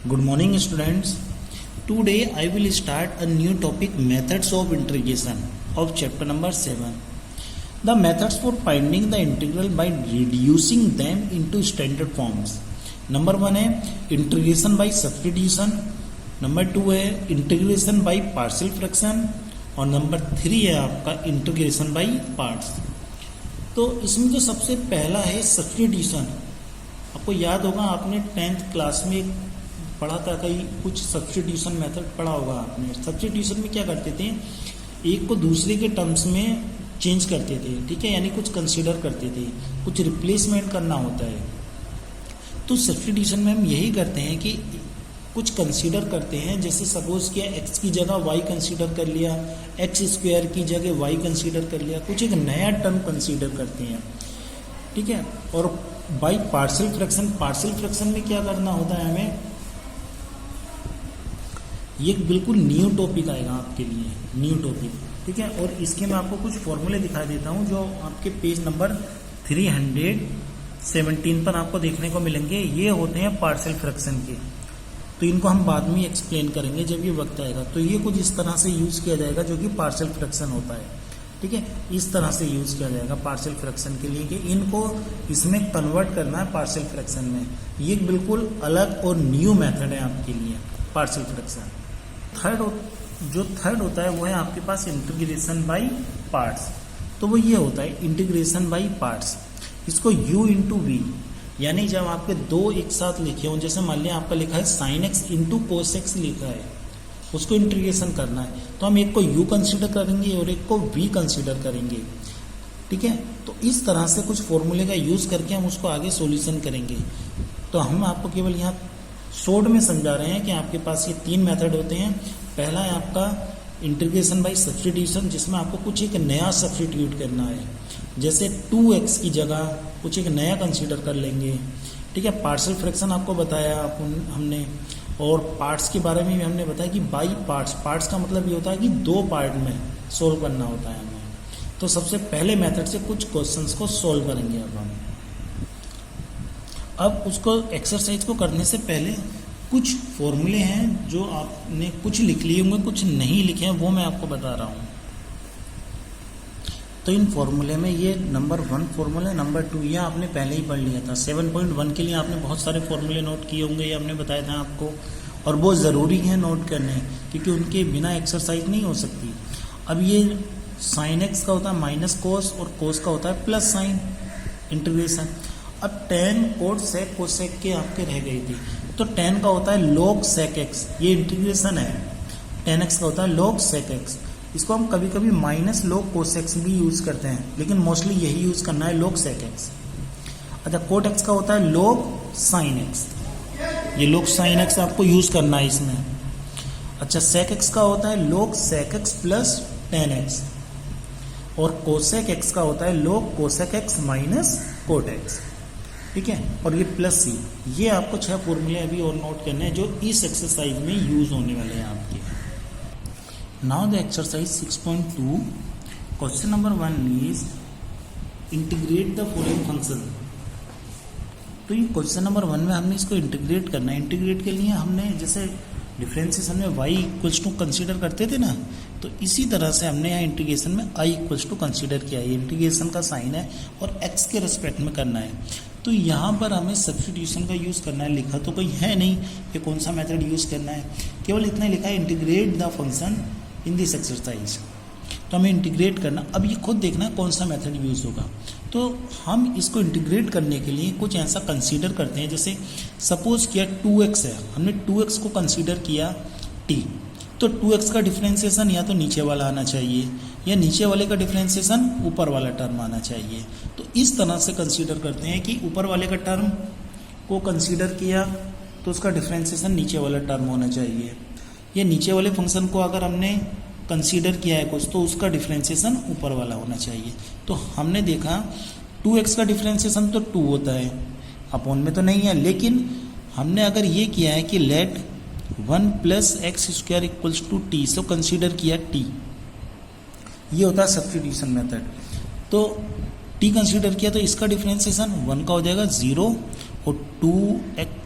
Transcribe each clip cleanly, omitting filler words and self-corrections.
Good morning, students. Today I will start a new topic, methods of integration of chapter number 7. The methods for finding the integral by reducing them into standard forms. Number 1 है integration by substitution, number 2 है integration by partial fraction और number 3 है आपका integration by parts. तो इसमें जो सबसे पहला है सब्स्टिट्यूशन। आपको याद होगा आपने 10th क्लास में पढ़ा था, कहीं कुछ सब्स्टिट्यूशन मेथड पढ़ा होगा आपने। सब्स्टिट्यूशन में क्या करते थे, एक को दूसरे के टर्म्स में चेंज करते थे, ठीक है, यानी कुछ कंसीडर करते थे, कुछ रिप्लेसमेंट करना होता है। तो सब्स्टिट्यूशन में हम यही करते हैं कि कुछ कंसीडर करते हैं, जैसे सपोज किया एक्स की जगह वाई कंसीडर कर लिया, एक्स स्क्वायर की जगह वाई कंसीडर कर लिया, कुछ एक नया टर्म कंसीडर करते हैं, ठीक है। और by partial fraction, partial fraction में क्या करना होता है हमें, ये बिल्कुल न्यू टॉपिक आएगा आपके लिए, न्यू टॉपिक, ठीक है। और इसके मैं आपको कुछ फॉर्मूले दिखा देता हूँ जो आपके पेज नंबर 317 पर आपको देखने को मिलेंगे। ये होते हैं पार्शियल फ्रैक्शन के, तो इनको हम बाद में एक्सप्लेन करेंगे जब ये वक्त आएगा। तो ये कुछ इस तरह से यूज किया जाएगा जो कि पार्शियल फ्रैक्शन होता है, ठीक है। इस तरह से यूज किया जाएगा पार्शियल फ्रैक्शन के लिए कि इनको इसमें कन्वर्ट करना है पार्शियल फ्रैक्शन में। ये बिल्कुल अलग और न्यू मेथड है आपके लिए पार्शियल फ्रैक्शन। थर्ड होता है वो है आपके पास इंटीग्रेशन बाय पार्ट्स। तो वो ये होता है इंटीग्रेशन बाय पार्ट्स। इसको u इंटू वी, यानी जब आपके दो एक साथ लिखे हों, जैसे मान लिया आपका लिखा है sine x into cos x लिखा है, उसको इंटीग्रेशन करना है, तो हम एक को u कंसीडर करेंगे और एक को v कंसीडर करेंगे, ठीक है। तो इस तरह से कुछ फॉर्मूले का यूज करके हम उसको आगे सॉल्यूशन करेंगे। तो हम आपको केवल यहाँ शॉर्ट में समझा रहे हैं कि आपके पास ये 3 मेथड होते हैं। पहला है आपका इंटीग्रेशन बाय सब्स्टिट्यूशन, जिसमें आपको कुछ एक नया सब्स्टिट्यूट करना है, जैसे 2x की जगह कुछ एक नया कंसीडर कर लेंगे, ठीक है। पार्शियल फ्रैक्शन आपको बताया हमने, और पार्ट्स के बारे में भी हमने बताया कि बाई पार्ट्स, पार्ट्स का मतलब ये होता है कि 2 पार्ट में सोल्व करना होता है हमें। तो सबसे पहले मेथड से कुछ क्वेश्चंस को सोल्व करेंगे अब उसको एक्सरसाइज को करने से पहले कुछ फॉर्मूले हैं जो आपने कुछ लिख लिए होंगे, कुछ नहीं लिखे हैं, वो मैं आपको बता रहा हूँ। तो इन फॉर्मूले में ये नंबर 1 फॉर्मूला, नंबर 2 ये आपने पहले ही पढ़ लिया था। 7.1 के लिए आपने बहुत सारे फॉर्मूले नोट किए होंगे, ये हमने बताया था आपको, और वो ज़रूरी है नोट करने, क्योंकि उनके बिना एक्सरसाइज नहीं हो सकती। अब ये साइन एक्स का होता है माइनस कोस और कोस का होता है प्लस साइन, इंटीग्रेशन। अब tan कोट सेक कोसेक के आपके रह गई थी, तो tan का होता है log sec x, ये इंटीग्रेशन है। tan x का होता है log sec x, इसको हम कभी कभी माइनस log cos x भी यूज करते हैं, लेकिन मोस्टली यही यूज करना है log sec x। अच्छा, कोट x का होता है log sin x, ये log sin x आपको यूज करना है इसमें। अच्छा, sec x का होता है log sec x plus tan x, और cosec x का होता है log cosec x minus cot x, ठीक है। और ये प्लस सी, ये आपको 6 फॉर्मूले अभी और नोट करने हैं जो इस एक्सरसाइज में यूज होने वाले हैं आपके। Now the exercise 6.2, question number 1 is integrate the following function. तो ये क्वेश्चन नंबर 1 में हमने इसको इंटीग्रेट करना है। इंटीग्रेट के लिए हमने जैसे डिफरेंशिएशन में y इक्वल्स टू कंसीडर करते थे ना, तो इसी तरह से हमने यहाँ इंटीग्रेशन में i इक्वल्स टू कंसीडर किया है। इंटीग्रेशन का साइन है और x के रिस्पेक्ट में करना है। तो यहाँ पर हमें सब्स्टिट्यूशन का यूज़ करना है, लिखा तो कोई है नहीं कि कौन सा मेथड यूज़ करना है, केवल इतना लिखा है integrate the function in this exercise. तो हमें इंटीग्रेट करना, अब ये खुद देखना कौन सा मेथड यूज़ होगा। तो हम इसको इंटीग्रेट करने के लिए कुछ ऐसा कंसीडर करते हैं, जैसे सपोज किया 2x है, हमने 2x को कंसीडर किया t, तो 2x का डिफरेंशिएशन या तो नीचे वाला आना चाहिए या नीचे वाले का डिफरेंशिएशन ऊपर वाला टर्म आना चाहिए। तो इस तरह से कंसीडर करते हैं कि ऊपर वाले का टर्म को कंसीडर किया तो उसका डिफरेंशिएशन नीचे वाला टर्म होना चाहिए, या नीचे वाले फंक्शन को अगर हमने कंसीडर किया है कुछ तो उसका डिफरेंशिएशन ऊपर वाला होना चाहिए। तो हमने देखा 2x का डिफरेंशिएशन तो 2 होता है, अपॉन में तो नहीं है, लेकिन हमने अगर ये किया है कि let 1 plus x square equals to t, so consider किया t, ये होता है सब्स्टिट्यूशन मेथड। तो t कंसीडर किया तो इसका डिफरेंशिएशन 1 का हो जाएगा 0 और 2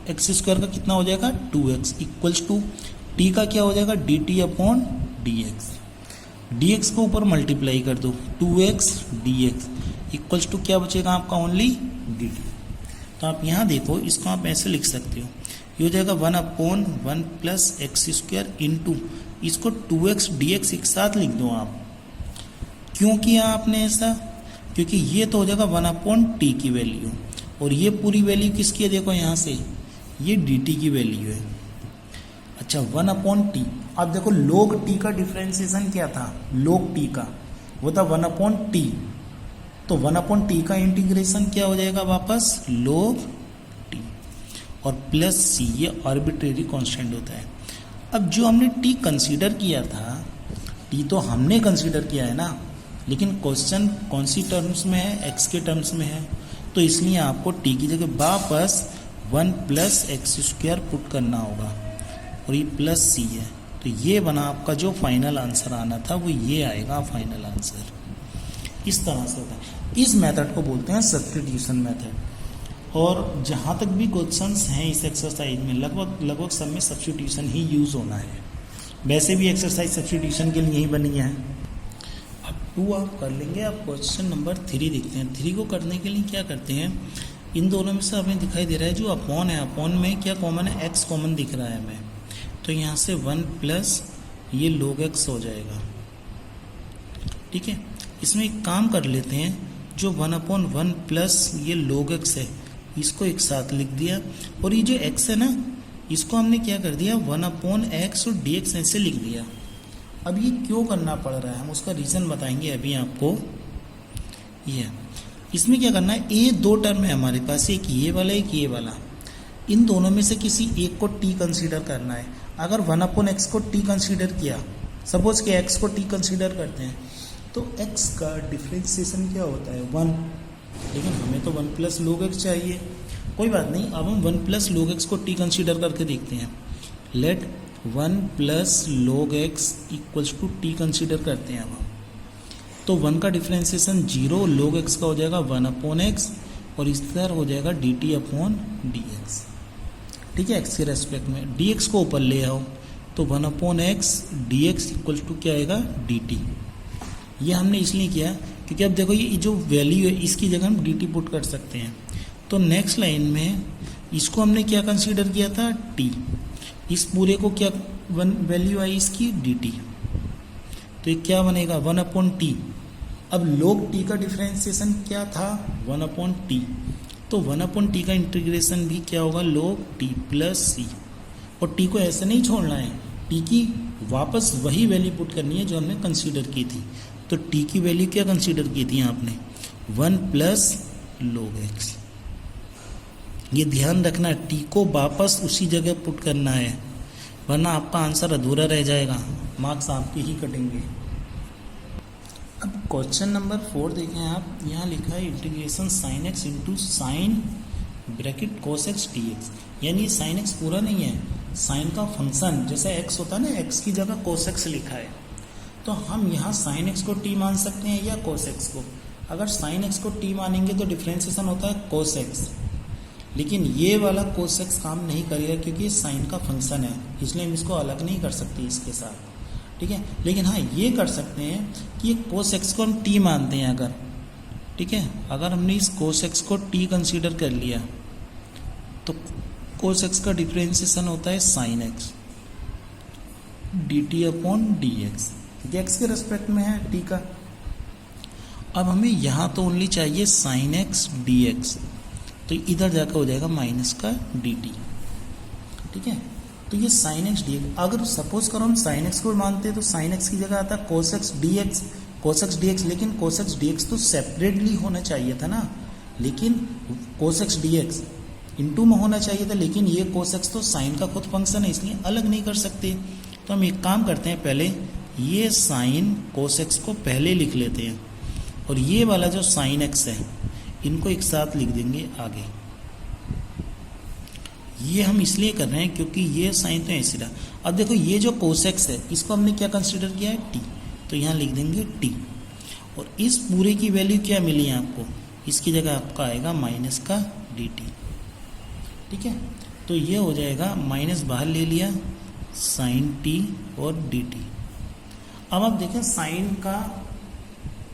एक्स स्क्वायर का कितना हो जाएगा 2x इक्वल्स टू टी का क्या हो जाएगा dt अपॉन dx। dx को ऊपर मल्टीप्लाई कर दो 2x dx इक्वल्स टू क्या बचेगा आपका ओनली dt। तो आप यहाँ देखो इसको आप ऐसे लिख सकते हो, ये हो जाएगा 1/1 प्लस एक्स स्क्वायर इंटू इसको 2x dx एक साथ लिख दो आप। क्यों किया आपने ऐसा? क्योंकि ये तो हो जाएगा 1/t की वैल्यू और ये पूरी वैल्यू किसकी है देखो यहाँ से ये dt की वैल्यू है। अच्छा 1/t, अब देखो log t का डिफरेंशिएशन क्या था, log t का वो था 1/t, तो 1/t का इंटीग्रेशन क्या हो जाएगा वापस log t और प्लस c, ये आर्बिट्रेरी कांस्टेंट होता है। अब जो हमने t कंसीडर किया था, t तो हमने कंसीडर किया है ना, लेकिन क्वेश्चन कौन सी टर्म्स में है, x के टर्म्स में है, तो इसलिए आपको t की जगह वापस 1 प्लस एक्स स्क्वायर पुट करना होगा और ये प्लस सी है। तो ये बना आपका जो फाइनल आंसर आना था वो ये आएगा फाइनल आंसर। इस तरह से होता है, इस मेथड को बोलते हैं सब्स्टिट्यूशन मेथड। और जहाँ तक भी क्वेश्चंस हैं इस एक्सरसाइज में लगभग सब में सब्स्टिट्यूशन ही यूज़ होना है। वैसे भी एक्सरसाइज सब्स्टिट्यूशन के लिए ही बनी है। अब 2 आप कर लेंगे। अब क्वेश्चन नंबर 3 देखते हैं। 3 को करने के लिए क्या करते हैं, इन दोनों में से हमें दिखाई दे रहा है जो अपॉन है, अपॉन में क्या कॉमन है, x कॉमन दिख रहा है हमें, तो यहाँ से 1 प्लस ये log x हो जाएगा। ठीक है, इसमें एक काम कर लेते हैं, जो 1/1 प्लस ये log x है इसको एक साथ लिख दिया और ये जो x है ना इसको हमने क्या कर दिया 1/x और dx ऐसे लिख दिया। अब ये क्यों करना पड़ रहा है हम उसका रीज़न बताएंगे अभी आपको। ये इसमें क्या करना है, ये 2 टर्म है हमारे पास, एक ये वाला एक ये वाला, इन दोनों में से किसी एक को t कंसीडर करना है। अगर 1/x को t कंसीडर किया, सपोज कि x को t कंसीडर करते हैं, तो x का डिफरेंशिएशन क्या होता है 1, लेकिन हमें तो 1 प्लस log x चाहिए। कोई बात नहीं, अब हम 1 प्लस log x को t कंसीडर करके देखते हैं। Let 1 plus log x equals to t consider करते हैं अब हम, तो 1 का डिफरेंशिएशन 0, log x का हो जाएगा 1/x और इस तरह हो जाएगा dt अपॉन dx। ठीक है, x के रेस्पेक्ट में dx को ऊपर ले आओ तो 1/x dx इक्वल टू क्या आएगा dt। ये हमने इसलिए किया क्योंकि अब देखो ये जो वैल्यू है इसकी जगह हम dt पुट कर सकते हैं। तो नेक्स्ट लाइन में इसको हमने क्या कंसीडर किया था t, इस पूरे को क्या वैल्यू आई इसकी dt, तो ये क्या बनेगा 1/t। अब log t का डिफरेंशिएशन क्या था 1/t, तो 1/t का इंटीग्रेशन भी क्या होगा log t प्लस c, और t को ऐसे नहीं छोड़ना है, t की वापस वही वैल्यू पुट करनी है जो हमने कंसीडर की थी। तो t की वैल्यू क्या कंसीडर की थी आपने 1 प्लस log x। ये ध्यान रखना है, t को वापस उसी जगह पुट करना है, वरना आपका आंसर अधूरा रह जाएगा, मार्क्स आपके ही कटेंगे। अब क्वेश्चन नंबर 4 देखें आप, यहाँ लिखा है integration sine x into sine bracket cos x D x, यानी साइन एक्स पूरा नहीं है, साइन का फंक्शन जैसे एक्स होता है ना, एक्स की जगह कोस एक्स लिखा है, तो हम यहाँ साइन एक्स को टी मान सकते हैं या कोस एक्स को। अगर साइन एक्स को टी मानेंगे तो डिफ्रेंसिएशन होता है कोस एक्स, लेकिन ये वाला कोस एक्स काम नहीं करेगा क्योंकि साइन का फंक्शन है, इसलिए हम इसको अलग नहीं कर सकते इसके साथ। ठीक है, लेकिन हाँ ये कर सकते हैं कि कोस एक्स को हम टी मानते हैं अगर, ठीक है, अगर हमने इस कोस एक्स को टी कंसीडर कर लिया तो कोस एक्स का डिफरेंशिएशन होता है sine x D T upon D x, x के रेस्पेक्ट में है टी का। अब हमें यहाँ तो ओनली चाहिए साइन एक्स डी एक्स, तो इधर जाकर हो जाएगा माइनस का डी टी। ठीक है, तो ये साइन एक्स डी एक्स, अगर सपोज करो हम साइन एक्स को मानते हैं तो साइन एक्स की जगह आता है cos x D x, cos x D x, लेकिन कोस एक्स डी एक्स तो सेपरेटली होना चाहिए था ना, लेकिन cos x D x into में होना चाहिए था, लेकिन ये कोस एक्स तो साइन का खुद फंक्शन है इसलिए अलग नहीं कर सकते। तो हम एक काम करते हैं, पहले ये साइन कोस एक्स को पहले लिख लेते हैं और ये वाला जो साइन एक्स है इनको एक साथ लिख देंगे आगे। ये हम इसलिए कर रहे हैं क्योंकि ये साइन तो ऐसे रहा। अब देखो ये जो कोस एक्स है इसको हमने क्या कंसीडर किया है टी, तो यहाँ लिख देंगे टी, और इस पूरे की वैल्यू क्या मिली है आपको, इसकी जगह आपका आएगा माइनस का डी टी। ठीक है, तो ये हो जाएगा माइनस बाहर ले लिया साइन टी और डी टी। अब आप देखें साइन का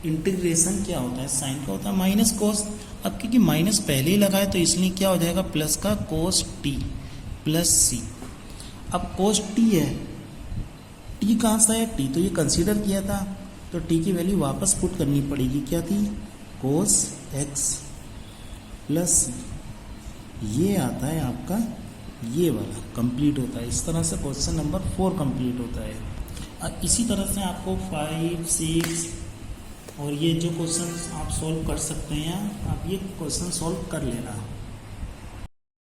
इंटीग्रेशन क्या होता है, साइन का होता है माइनस कोस। अब क्योंकि माइनस पहले ही लगाए तो इसलिए क्या हो जाएगा प्लस का कोस टी प्लस सी। अब कोस टी है, टी कहाँ से है, टी तो ये कंसीडर किया था, तो टी की वैल्यू वापस पुट करनी पड़ेगी, क्या थी कोस एक्स प्लस सी। ये आता है आपका ये वाला कंप्लीट होता है। इस तरह से क्वेश्चन नंबर 4 कंप्लीट होता है। और इसी तरह से आपको 5, 6 और ये जो क्वेश्चन आप सॉल्व कर सकते हैं, आप ये क्वेश्चन सॉल्व कर लेना।